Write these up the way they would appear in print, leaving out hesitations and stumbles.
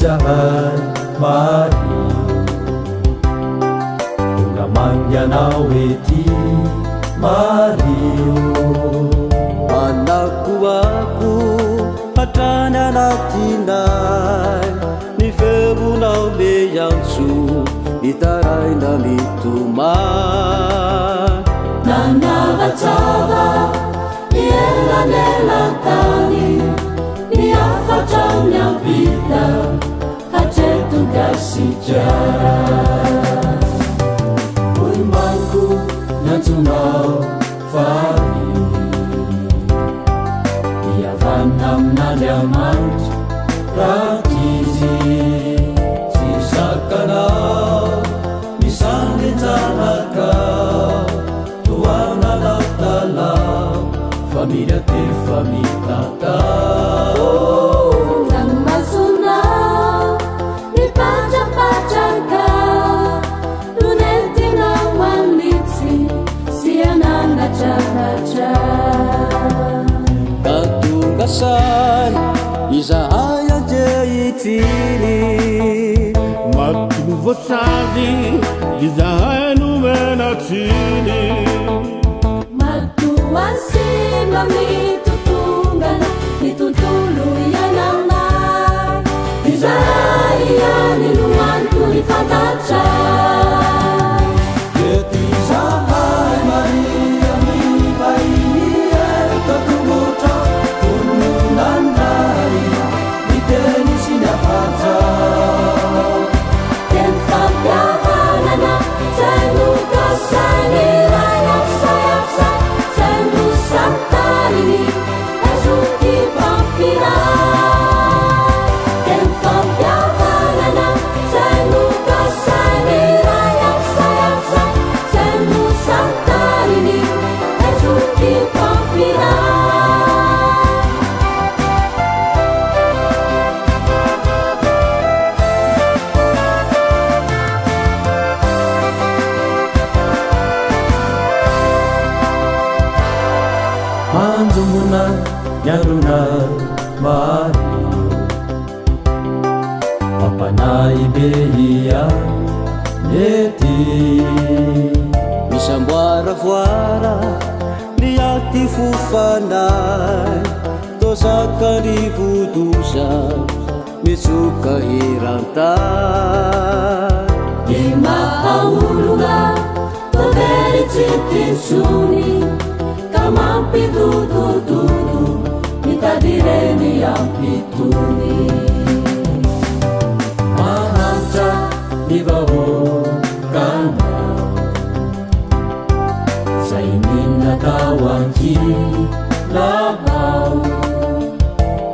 izahay mari tonga mangianao ety Mario anakoako hatrany anatinay ny femonao meantso itaraina mitomay nanavatsava ny elanelatany ny afatra miampita hatretongasikara oi manko nantsonao fary iavanina amin'Andriamanitra rakizy tsy sakanao misangenjanakao toana latalao familya te famitaka ranomasonao mipatrapatraka lunentinao manitsy sy anangatraratra katongasany izahay anjehitiny matovotsavy izahay nomenatsiny matoasima mitotongana ny tontolo iananay izahay ihany no antony fantatra ety izahay Maria mivainy etotombotra vononanay miteny sy miafatra teny fampiavanana zay no kasany ray afsayafsay zay no santariny ezoky pampiray teny fampiavanana zay no kasany ray afsayafsay zay no santariny ezoky pampiray manjomona niarona Mario mampanay be ia mety misamboara voara ny aty fofanay tosakany vodosa mitsoka hirantay ny mahaolona tovery tsy tinsony ka mampidodododo mitadireny ampitony mahantra ny vahoakanao zay ninatao ankilabao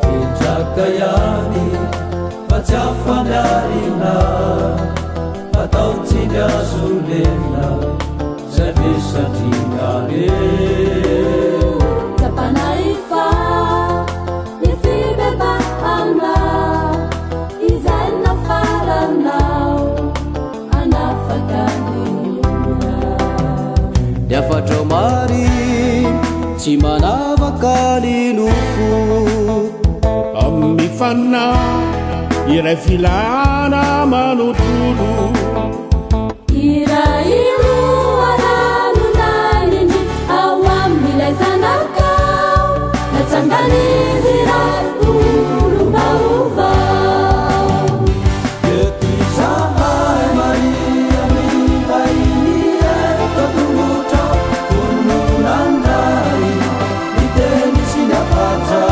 tetraka ihany fa tsy afamiarina atao tsy liazolena zay vesatrikare zapanaifa ny fibebahana izay nafaranao anafakanina niafatrao mary tsy manavaka ny nofo amin'ny fanina iray filana manotolo irailo aranonaniny ao amilay zanakao natsanganizy ray olombaovao ety izahay Maria mivainy etotombotra vononanay miteny sy miafatra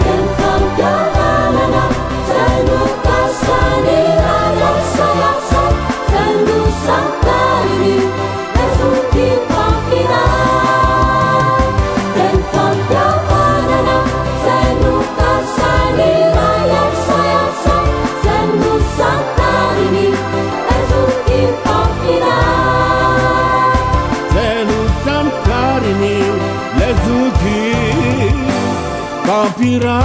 teny fampiavanana zay no kasany ray afsayafsay zay no santariny ezoky pampiray teny fampiavanana zay no kasany ray afsayafsay zay no santariny ezoky pampiray zeno santariny lezoky pampira